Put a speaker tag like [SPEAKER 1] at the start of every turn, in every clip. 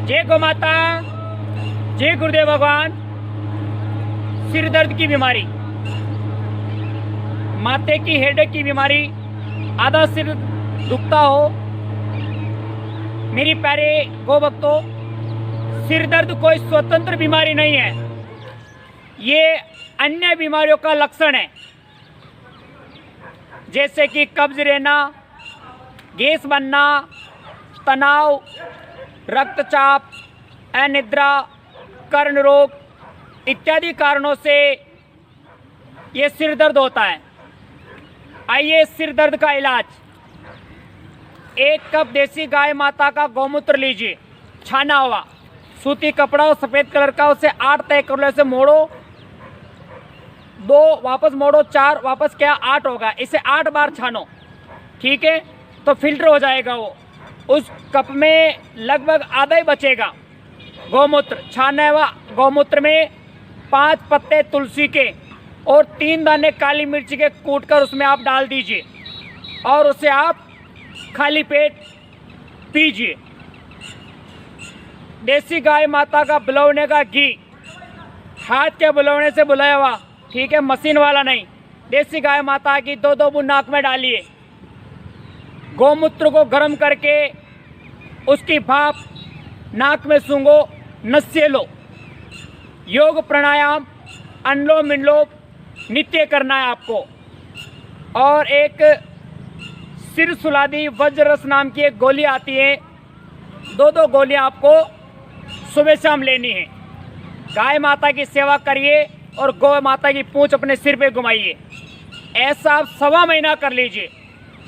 [SPEAKER 1] जय गौ माता, जय गुरुदेव भगवान। सिर दर्द की बीमारी, माथे की हेडेक की बीमारी, आधा सिर दुखता हो, मेरी प्यारे गौ भक्तों, सिर दर्द कोई स्वतंत्र बीमारी नहीं है, ये अन्य बीमारियों का लक्षण है, जैसे कि कब्ज रहना, गैस बनना, तनाव, रक्तचाप, अनिद्रा, कर्ण रोग इत्यादि कारणों से ये सिर दर्द होता है। आइए सिर दर्द का इलाज। 1 कप देसी गाय माता का गौमूत्र लीजिए, छाना हुआ, सूती कपड़ा और सफ़ेद कलर का, उसे 8 तय कर लो, ऐसे मोड़ो, 2 वापस मोड़ो, 4 वापस, क्या 8 होगा। इसे 8 बार छानो, ठीक है, तो फिल्टर हो जाएगा वो। उस कप में लगभग आधा ही बचेगा गौमूत्र। छाना हुआ गौमूत्र में 5 पत्ते तुलसी के और 3 दाने काली मिर्च के कूटकर उसमें आप डाल दीजिए और उसे आप खाली पेट पीजिए। देसी गाय माता का बुलौने का घी, हाथ के बुलौने से बुलाया हुआ, ठीक है, मशीन वाला नहीं। देसी गाय माता की 2-2 बूंद नाक में डालिए। गौमूत्र को गर्म करके उसकी भाप नाक में सूंघो, नस्से लो। योग प्राणायाम, अनुलोम विलोम नित्य करना है आपको। और एक सिर सुलादी वज्ररस नाम की एक गोली आती है, 2-2 गोलियां आपको सुबह शाम लेनी है। गाय माता की सेवा करिए और गौ माता की पूंछ अपने सिर पे घुमाइए। ऐसा आप 1.25 महीना कर लीजिए।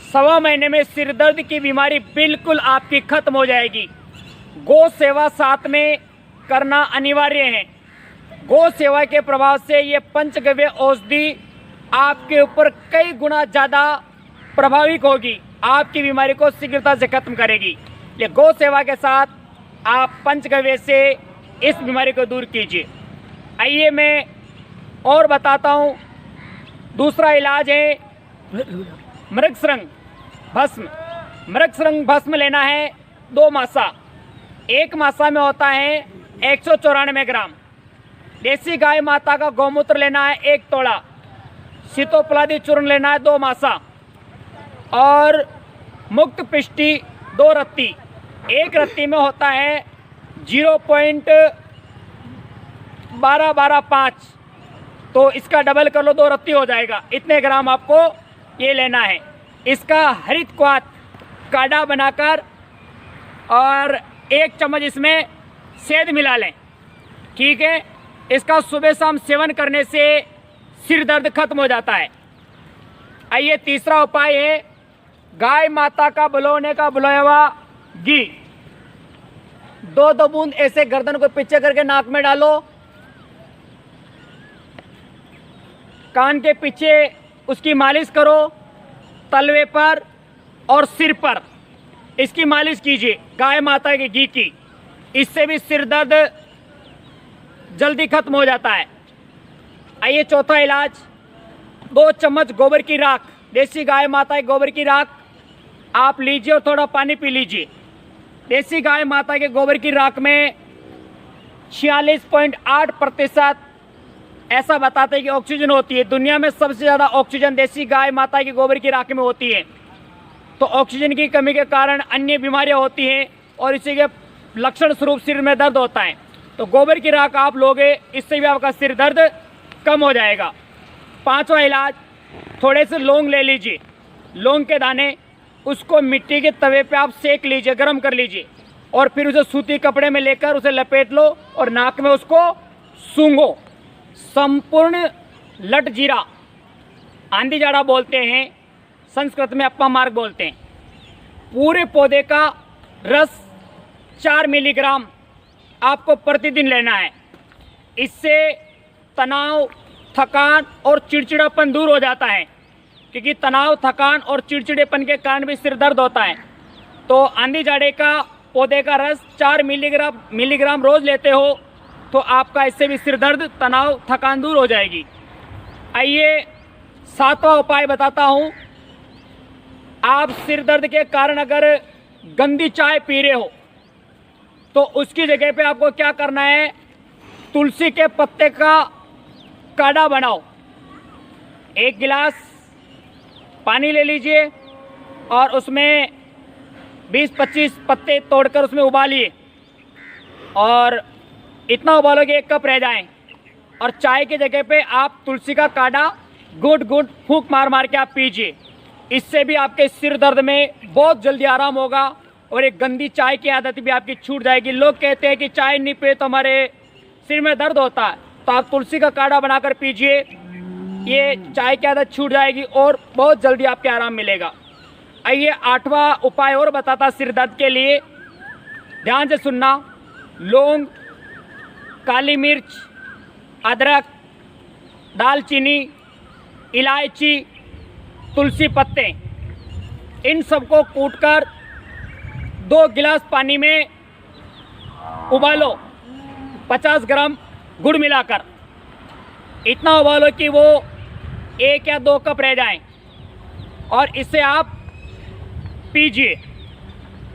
[SPEAKER 1] 1.25 महीने में सिर दर्द की बीमारी बिल्कुल आपकी खत्म हो जाएगी। गौ सेवा साथ में करना अनिवार्य है। गौ सेवा के प्रभाव से ये पंचगव्य औषधि आपके ऊपर कई गुना ज़्यादा प्रभाविक होगी, आपकी बीमारी को शीघ्रता से खत्म करेगी। ये गौ सेवा के साथ आप पंचगव्य से इस बीमारी को दूर कीजिए। आइए मैं और बताता हूँ। दूसरा इलाज है मृगशृंग भस्म। मृगशृंग भस्म लेना है 2 मासा। 1 मासा में होता है 194 ग्राम। देसी गाय माता का गौमूत्र लेना है 1 तोड़ा। सीतोपलादी चूर्ण लेना है 2 मासा और मुक्त पिष्टी 2 रत्ती। 1 रत्ती में होता है 0.1225, तो इसका डबल कर लो, 2 रत्ती हो जाएगा। इतने ग्राम आपको ये लेना है। इसका हरित क्वाथ काढ़ा बनाकर और 1 चम्मच इसमें शहद मिला लें, ठीक है। इसका सुबह शाम सेवन करने से सिर दर्द खत्म हो जाता है। आइए तीसरा उपाय है गाय माता का बुलौने का बुलाया हुआ घी। 2-2 बूंद ऐसे गर्दन को पीछे करके नाक में डालो, कान के पीछे उसकी मालिश करो, तलवे पर और सिर पर इसकी मालिश कीजिए गाय माता के घी की। इससे भी सिर दर्द जल्दी खत्म हो जाता है। आइए चौथा इलाज, 2 चम्मच गोबर की राख, देसी गाय माता के गोबर की राख आप लीजिए और थोड़ा पानी पी लीजिए। देसी गाय माता के गोबर की राख में 46.8% ऐसा बताते हैं कि ऑक्सीजन होती है। दुनिया में सबसे ज़्यादा ऑक्सीजन देसी गाय माता की गोबर की राख में होती है। तो ऑक्सीजन की कमी के कारण अन्य बीमारियां होती हैं और इसी के लक्षण स्वरूप सिर में दर्द होता है। तो गोबर की राख आप लोगे, इससे भी आपका सिर दर्द कम हो जाएगा। 5वां इलाज, थोड़े से लौंग ले लीजिए, लौंग के दाने, उसको मिट्टी के तवे पे आप सेक लीजिए, गर्म कर लीजिए और फिर उसे सूती कपड़े में लेकर उसे लपेट लो और नाक में उसको सूंघो। संपूर्ण लट जीरा, आंधी जाड़ा बोलते हैं, संस्कृत में अप्पा मार्ग बोलते हैं। पूरे पौधे का रस 4 मिलीग्राम आपको प्रतिदिन लेना है। इससे तनाव, थकान और चिड़चिड़ापन दूर हो जाता है, क्योंकि तनाव, थकान और चिड़चिड़ेपन के कारण भी सिर दर्द होता है। तो आंधी जाड़े का पौधे का रस 4 मिलीग्राम रोज लेते हो तो आपका इससे भी सिर दर्द, तनाव, थकान दूर हो जाएगी। आइए 7वां उपाय बताता हूँ। आप सिर दर्द के कारण अगर गंदी चाय पी रहे हो तो उसकी जगह पे आपको क्या करना है, तुलसी के पत्ते का काढ़ा बनाओ। 1 गिलास पानी ले लीजिए और उसमें 20-25 पत्ते तोड़कर उसमें उबालिए और इतना उबालोगे 1 कप रह जाए। और चाय की जगह पे आप तुलसी का काढ़ा गुड गुड फूंक मार मार के आप पीजिए। इससे भी आपके सिर दर्द में बहुत जल्दी आराम होगा और एक गंदी चाय की आदत भी आपकी छूट जाएगी। लोग कहते हैं कि चाय नहीं पिए तो हमारे सिर में दर्द होता है, तो आप तुलसी का काढ़ा बनाकर पीजिए, ये चाय की आदत छूट जाएगी और बहुत जल्दी आपको आराम मिलेगा। आइए 8वां उपाय और बताता सिर दर्द के लिए, ध्यान से सुनना। लौंग, काली मिर्च, अदरक, दालचीनी, इलायची, तुलसी पत्ते, इन सबको कूटकर 2 गिलास पानी में उबालो 50 ग्राम गुड़ मिलाकर। इतना उबालो कि वो 1 या 2 कप रह जाएं और इसे आप पीजिए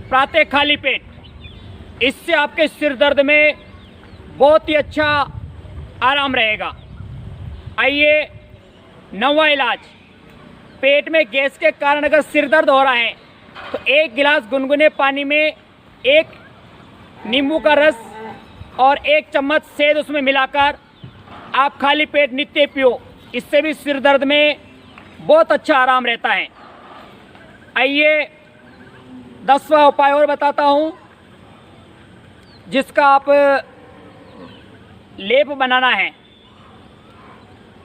[SPEAKER 1] प्रातः खाली पेट। इससे आपके सिर दर्द में बहुत ही अच्छा आराम रहेगा। आइए 9वां इलाज, पेट में गैस के कारण अगर सिर दर्द हो रहा है तो 1 गिलास गुनगुने पानी में 1 नींबू का रस और 1 चम्मच शहद उसमें मिलाकर आप खाली पेट नित्य पियो। इससे भी सिर दर्द में बहुत अच्छा आराम रहता है। आइए 10वां उपाय और बताता हूँ, जिसका आप लेप बनाना है।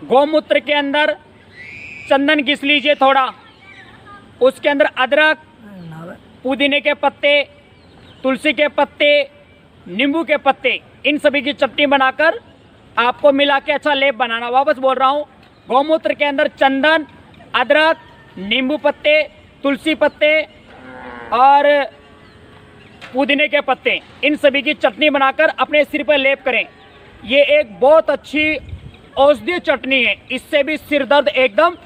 [SPEAKER 1] गौमूत्र के अंदर चंदन घिस लीजिए थोड़ा, उसके अंदर अदरक, पुदीने के पत्ते, तुलसी के पत्ते, नींबू के पत्ते, इन सभी की चटनी बनाकर आपको मिला के अच्छा लेप बनाना। वापस बोल रहा हूँ, गौमूत्र के अंदर चंदन, अदरक, नींबू पत्ते, तुलसी पत्ते और पुदीने के पत्ते, इन सभी की चटनी बनाकर अपने सिर पर लेप करें। ये एक बहुत अच्छी औषधीय चटनी है, इससे भी सिर दर्द एकदम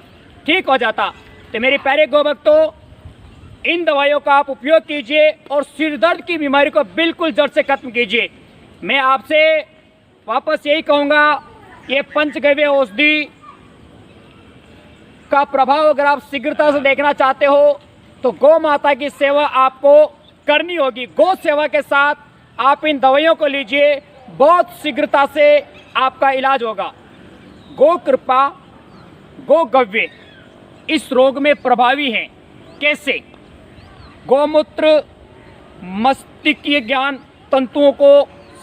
[SPEAKER 1] ठीक हो जाता। तो मेरे प्यारे गोभक्तों, इन दवाइयों का आप उपयोग कीजिए और सिर दर्द की बीमारी को बिल्कुल जड़ से खत्म कीजिए। मैं आपसे वापस यही कहूँगा, ये पंचगव्य औषधि का प्रभाव अगर आप शीघ्रता से देखना चाहते हो तो गौ माता की सेवा आपको करनी होगी। गौ सेवा के साथ आप इन दवाइयों को लीजिए, बहुत शीघ्रता से आपका इलाज होगा। गो कृपा, गो गव्य इस रोग में प्रभावी हैं। कैसे? गौमूत्र मस्तिष्कीय ज्ञान तंतुओं को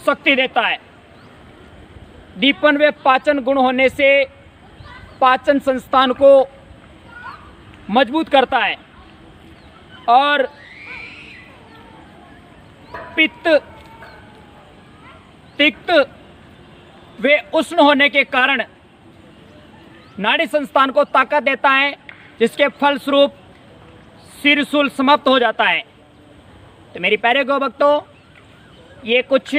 [SPEAKER 1] शक्ति देता है। दीपन व पाचन गुण होने से पाचन संस्थान को मजबूत करता है और पित्त, तिक्त वे उष्ण होने के कारण नाड़ी संस्थान को ताकत देता है, जिसके फलस्वरूप सिरशूल समाप्त हो जाता है। तो मेरी प्यारे गोभक्तों, ये कुछ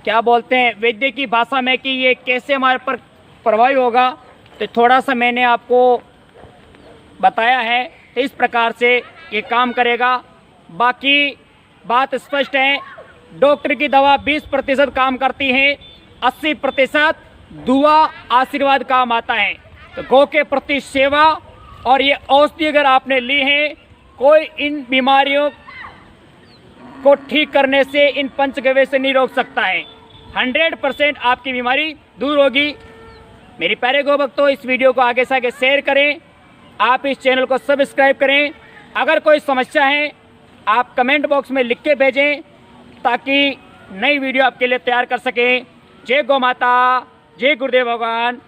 [SPEAKER 1] क्या बोलते हैं वैद्य की भाषा में कि ये कैसे हमारे पर प्रभावी होगा, तो थोड़ा सा मैंने आपको बताया है। तो इस प्रकार से ये काम करेगा। बाकी बात स्पष्ट है, डॉक्टर की दवा 20% काम करती है, 80% दुआ आशीर्वाद काम आता है। तो गौ के प्रति सेवा और ये औषधि अगर आपने ली है, कोई इन बीमारियों को ठीक करने से, इन पंचगव्य से नहीं रोक सकता है। 100% आपकी बीमारी दूर होगी। मेरी प्यारे गोभक्तों, इस वीडियो को आगे से आगे शेयर करें, आप इस चैनल को सब्सक्राइब करें। अगर कोई समस्या है आप कमेंट बॉक्स में लिख के भेजें ताकि नई वीडियो आपके लिए तैयार कर सकें। जय गौ माता, जय गुरुदेव भगवान।